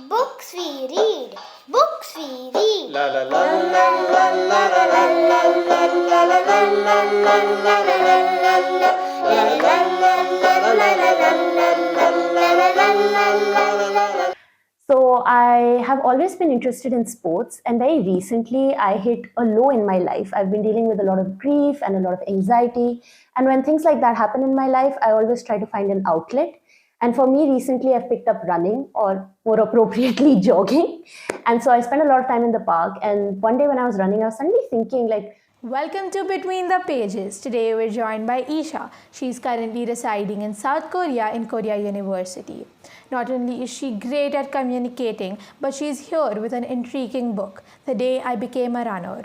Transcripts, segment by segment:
Books we read. Books we read. La la la la la la la la la. So I have always been interested in sports, and very recently I hit a low in my life. I've been dealing with a lot of grief and a lot of anxiety, and when things like that happen in my life, I always try to find an outlet. And for me, recently I've picked up running, or more appropriately, jogging. And so I spent a lot of time in the park. And one day when I was running, I was suddenly thinking, like, welcome to Between the Pages. Today we're joined by Isha. She's currently residing in South Korea in Korea University. Not only is she great at communicating, but she's here with an intriguing book, The Day I Became a Runner.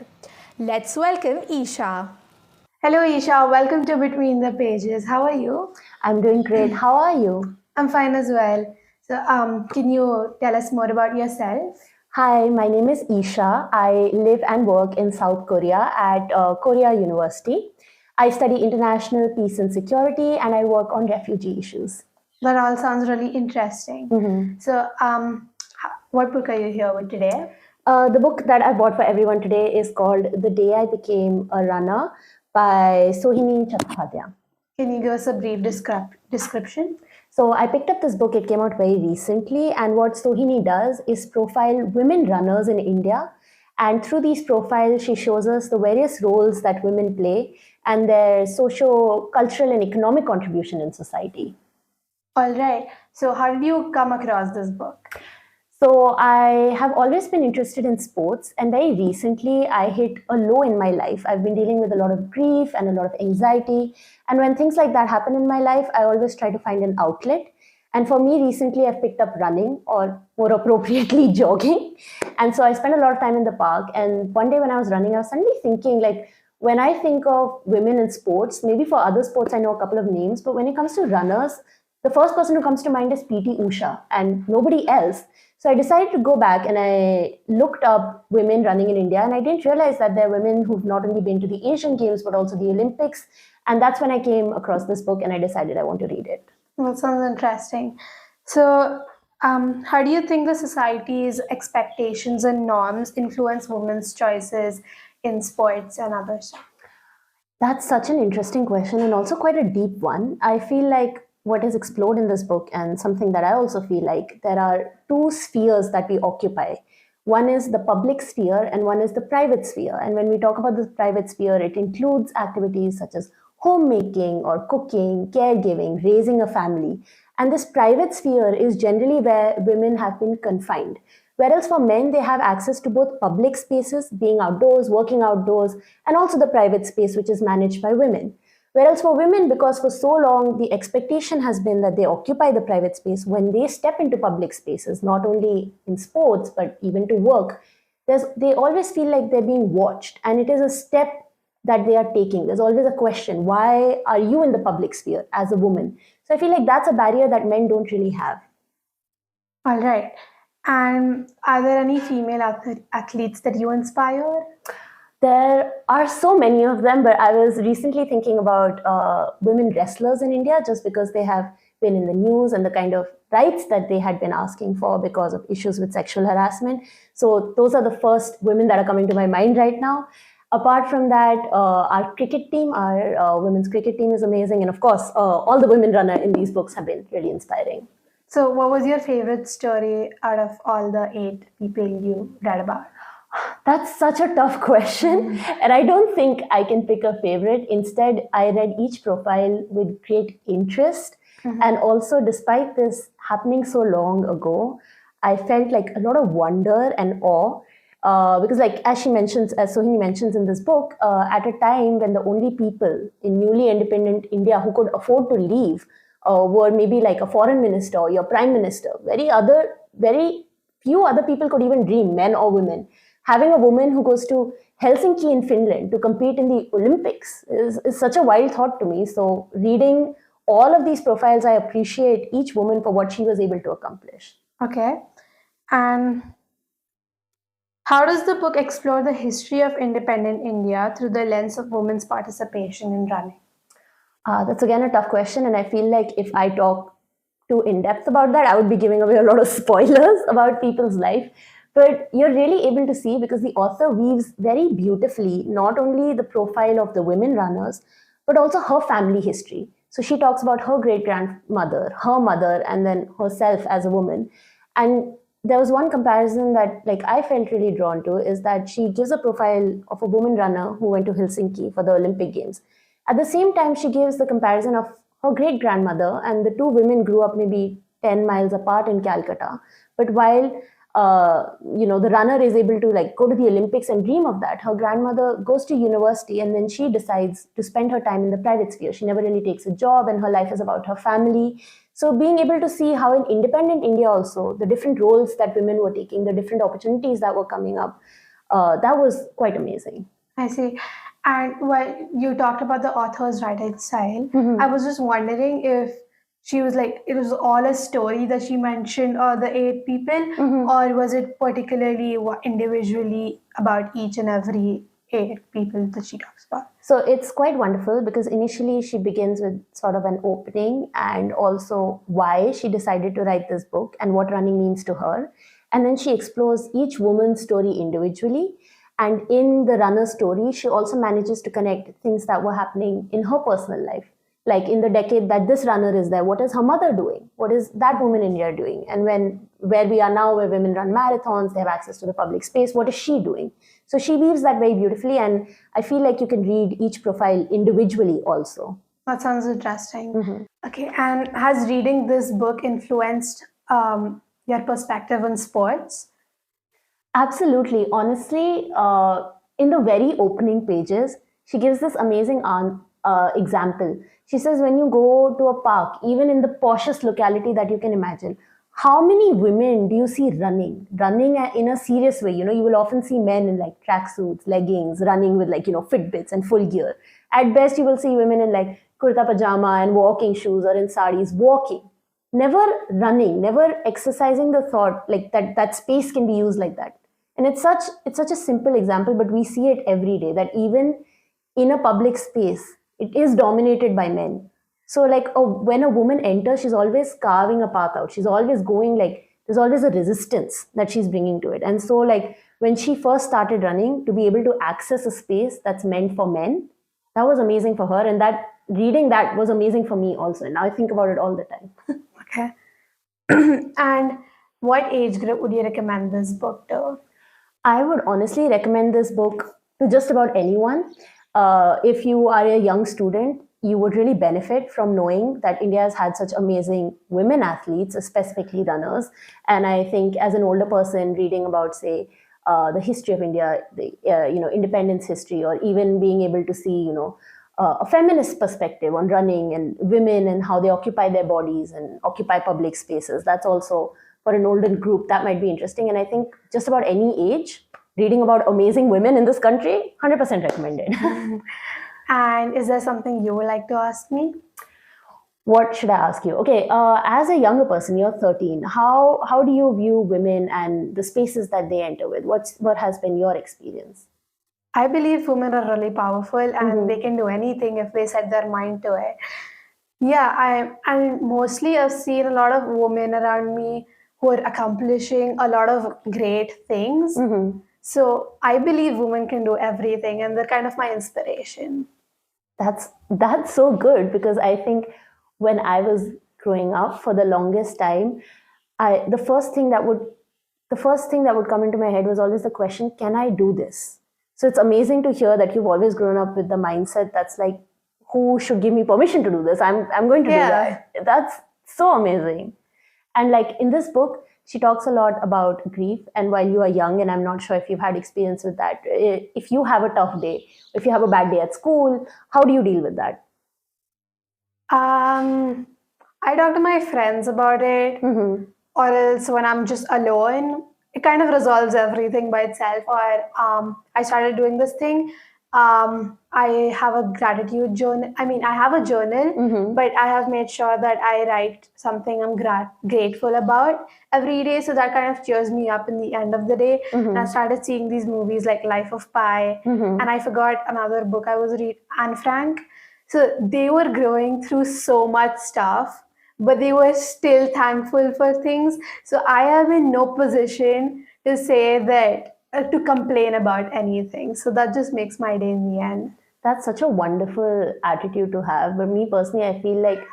Let's welcome Isha. Hello Isha, welcome to Between the Pages. How are you? I'm doing great. How are you? I'm fine as well. So can you tell us more about yourself? Hi, my name is Isha. I live and work in South Korea at Korea University. I study international peace and security, and I work on refugee issues. That all sounds really interesting. Mm-hmm. So, what book are you here with today? The book that I bought for everyone today is called The Day I Became a Runner by Sohini Chattopadhyay. Can you give us a brief description? So I picked up this book, it came out very recently, and what Sohini does is profile women runners in India. And through these profiles, she shows us the various roles that women play and their socio-cultural and economic contribution in society. All right. So how did you come across this book? So I have always been interested in sports, and very recently I hit a low in my life. I've been dealing with a lot of grief and a lot of anxiety. And when things like that happen in my life, I always try to find an outlet. And for me, recently I've picked up running, or more appropriately, jogging. And so I spent a lot of time in the park. And one day when I was running, I was suddenly thinking, like, when I think of women in sports, maybe for other sports I know a couple of names, but when it comes to runners, the first person who comes to mind is P.T. Usha and nobody else. So I decided to go back and I looked up women running in India, and I didn't realize that there are women who've not only been to the Asian Games but also the Olympics. And that's when I came across this book and I decided I want to read it. That sounds interesting. So how do you think the society's expectations and norms influence women's choices in sports and other stuff? That's such an interesting question, and also quite a deep one. I feel like what is explored in this book, and something that I also feel like, there are two spheres that we occupy. One is the public sphere and one is the private sphere. And when we talk about the private sphere, it includes activities such as homemaking or cooking, caregiving, raising a family. And this private sphere is generally where women have been confined. Whereas for men, they have access to both public spaces, being outdoors, working outdoors, and also the private space, which is managed by women. Whereas for women, because for so long the expectation has been that they occupy the private space, when they step into public spaces, not only in sports but even to work, they always feel like they're being watched, and it is a step that they are taking. There's always a question, why are you in the public sphere as a woman? So I feel like that's a barrier that men don't really have. All right. And are there any female athletes that you inspire? There are so many of them, but I was recently thinking about women wrestlers in India, just because they have been in the news and the kind of rights that they had been asking for because of issues with sexual harassment. So those are the first women that are coming to my mind right now. Apart from that, our cricket team, our women's cricket team is amazing. And of course, all the women runner in these books have been really inspiring. So what was your favorite story out of all the 8 people you read about? That's such a tough question, and I don't think I can pick a favorite. Instead, I read each profile with great interest, and also, despite this happening so long ago, I felt like a lot of wonder and awe, because, like, as Sohini mentions in this book, at a time when the only people in newly independent India who could afford to leave were maybe like a foreign minister or your prime minister. Very few other people could even dream, men or women. Having a woman who goes to Helsinki in Finland to compete in the Olympics is such a wild thought to me. So reading all of these profiles, I appreciate each woman for what she was able to accomplish. Okay. And how does the book explore the history of independent India through the lens of women's participation in running? That's again a tough question, and I feel like if I talk too in depth about that. I would be giving away a lot of spoilers about people's life. But you're really able to see, because the author weaves very beautifully not only the profile of the women runners, but also her family history. So she talks about her great grandmother, her mother, and then herself as a woman. And there was one comparison that like I felt really drawn to, is that she gives a profile of a woman runner who went to Helsinki for the Olympic Games. At the same time, she gives the comparison of her great grandmother, and the two women grew up maybe 10 miles apart in Calcutta. But while the runner is able to like go to the Olympics and dream of that, her grandmother goes to university and then she decides to spend her time in the private sphere. She never really takes a job, and her life is about her family. So being able to see how in independent India also, the different roles that women were taking, the different opportunities that were coming up, that was quite amazing. I see. And when you talked about the author's writing style, Mm-hmm. I was just wondering if she was like, it was all a story that she mentioned, or the eight people, Mm-hmm. or was it particularly individually about each and every eight people that she talks about? So it's quite wonderful, because initially she begins with sort of an opening and also why she decided to write this book and what running means to her. And then she explores each woman's story individually. And in the runner's story, she also manages to connect things that were happening in her personal life. Like in the decade that this runner is there, what is her mother doing? What is that woman in India doing? And where we are now, where women run marathons, they have access to the public space, what is she doing? So she weaves that very beautifully, and I feel like you can read each profile individually also. That sounds interesting. Okay, and has reading this book influenced your perspective on sports? Absolutely. Honestly, in the very opening pages, she gives this amazing example. She says, when you go to a park, even in the poshest locality that you can imagine, how many women do you see running in a serious way? You will often see men in like tracksuits, leggings, running with like Fitbits and full gear. At best, you will see women in like kurta pajama and walking shoes, or in saris walking, never running, never exercising the thought like that space can be used like that. And it's such a simple example, but we see it every day, that even in a public space, it is dominated by men. So like, when a woman enters, she's always carving a path out. She's always going like, there's always a resistance that she's bringing to it. And so like, when she first started running, to be able to access a space that's meant for men, that was amazing for her. And that reading that was amazing for me also. And now I think about it all the time. Okay. And what age group would you recommend this book to? I would honestly recommend this book to just about anyone. If you are a young student, you would really benefit from knowing that India has had such amazing women athletes, specifically runners. And I think as an older person reading about, say, the history of India, the independence history, or even being able to see, a feminist perspective on running and women and how they occupy their bodies and occupy public spaces, that's also for an older group that might be interesting. And I think just about any age, reading about amazing women in this country, 100% recommended. And is there something you would like to ask me? What should I ask you? Okay, as a younger person, you're 13. How do you view women and the spaces that they enter with? What has been your experience? I believe women are really powerful, and they can do anything if they set their mind to it. Yeah, and mostly I've seen a lot of women around me who are accomplishing a lot of great things. So I believe women can do everything, and they're kind of my inspiration. That's so good, because I think when I was growing up, for the longest time, the first thing that would come into my head was always the question, can I do this? So it's amazing to hear that you've always grown up with the mindset that's like, who should give me permission to do this? I'm going to do that. That's so amazing. And like in this book, she talks a lot about grief. And while you are young, and I'm not sure if you've had experience with that, if you have a tough day, if you have a bad day at school, how do you deal with that? I talk to my friends about it, or else when I'm just alone, it kind of resolves everything by itself. Or I started doing this thing. I have a gratitude journal. I mean, I have a journal, but I have made sure that I write something I'm grateful about every day. So that kind of cheers me up in the end of the day. And I started seeing these movies like Life of Pi. And I forgot another book I was reading, Anne Frank. So they were going through so much stuff, but they were still thankful for things. So I am in no position to say that, to complain about anything. So that just makes my day in the end. That's such a wonderful attitude to have. But me personally, I feel like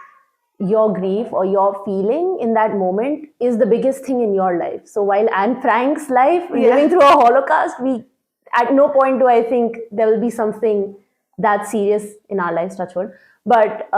your grief or your feeling in that moment is the biggest thing in your life. So while Anne Frank's life, living through a Holocaust, we at no point do I think there will be something that serious in our lives, touch wood. But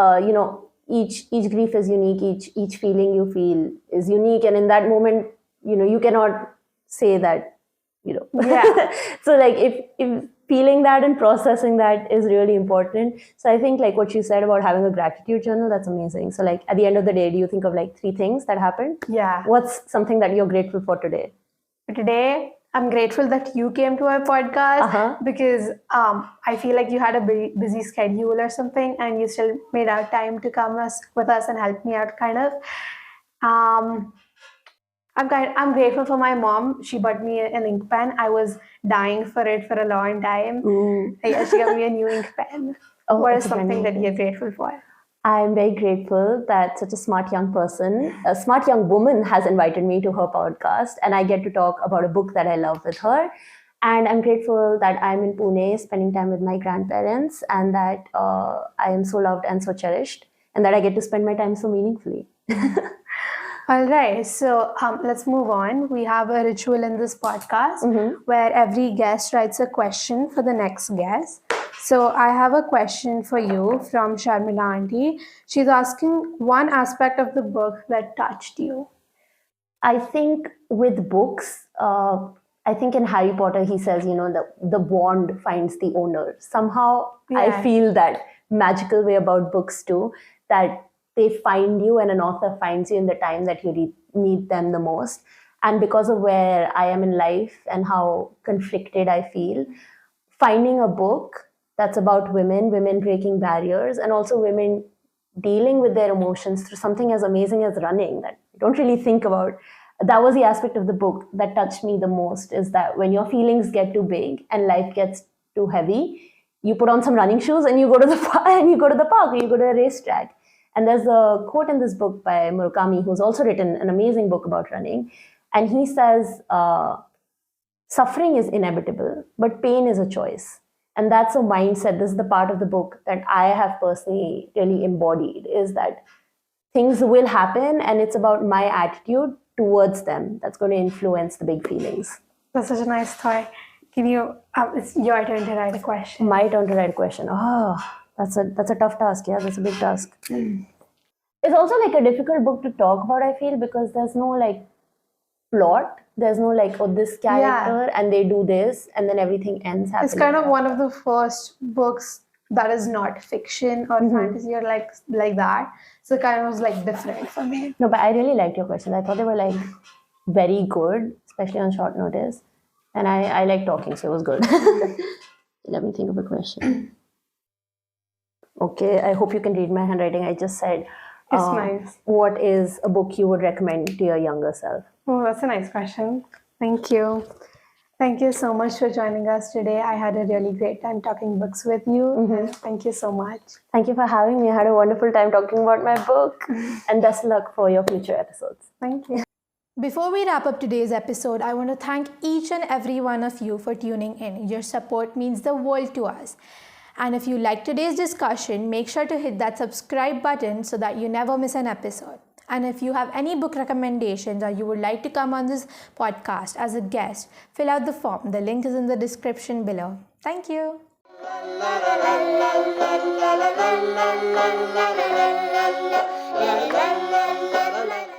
each grief is unique. Each feeling you feel is unique, and in that moment, you cannot say that, Yeah. So like if feeling that and processing that is really important. So I think like what you said about having a gratitude journal, that's amazing. So like at the end of the day, do you think of like 3 things that happened? Yeah. What's something that you're grateful for today? Today, I'm grateful that you came to our podcast Uh-huh. because I feel like you had a busy schedule or something, and you still made out time to come with us and help me out, kind of. Um, I'm grateful for my mom. She bought me an ink pen. I was dying for it for a long time. Yeah, she got me a new ink pen. Oh, What is it's a brand something new that you're grateful for? I'm very grateful that such a smart young person, a smart young woman, has invited me to her podcast, and I get to talk about a book that I love with her. And I'm grateful that I'm in Pune spending time with my grandparents, and that I am so loved and so cherished, and that I get to spend my time so meaningfully. All right, so let's move on. We have a ritual in this podcast where every guest writes a question for the next guest. So I have a question for you from Sharmila Auntie. She's asking one aspect of the book that touched you. I think with books, I think in Harry Potter, he says, the wand finds the owner. Somehow, I Yeah. feel that magical way about books too, that they find you and an author finds you in the time that you need them the most. And because of where I am in life and how conflicted I feel, finding a book that's about women breaking barriers, and also women dealing with their emotions through something as amazing as running that you don't really think about. That was the aspect of the book that touched me the most, is that when your feelings get too big and life gets too heavy, you put on some running shoes and you go to the and you go to the park, or you go to a racetrack. And there's a quote in this book by Murakami, who's also written an amazing book about running. And he says, suffering is inevitable, but pain is a choice. And that's a mindset. This is the part of the book that I have personally really embodied, is that things will happen, and it's about my attitude towards them that's going to influence the big feelings. That's such a nice thought. Can you? It's your turn to write a question. My turn to write a question. Oh, that's a tough task. Yeah, that's a big task. It's also like a difficult book to talk about, I feel, because there's no like plot. There's no like, oh, this character and they do this and then everything ends happening. It's kind of one of the first books that is not fiction or fantasy or like that. So it kind of was like different for me. No, but I really liked your questions. I thought they were like very good, especially on short notice. And I like talking, so it was good. Let me think of a question. Okay, I hope you can read my handwriting. I just said, It's nice. What is a book you would recommend to your younger self? Oh, that's a nice question. Thank you. Thank you so much for joining us today. I had a really great time talking books with you. Thank you so much. Thank you for having me. I had a wonderful time talking about my book. And best of luck for your future episodes. Thank you. Before we wrap up today's episode, I want to thank each and every one of you for tuning in. Your support means the world to us. And if you like today's discussion, make sure to hit that subscribe button so that you never miss an episode. And if you have any book recommendations or you would like to come on this podcast as a guest, fill out the form. The link is in the description below. Thank you.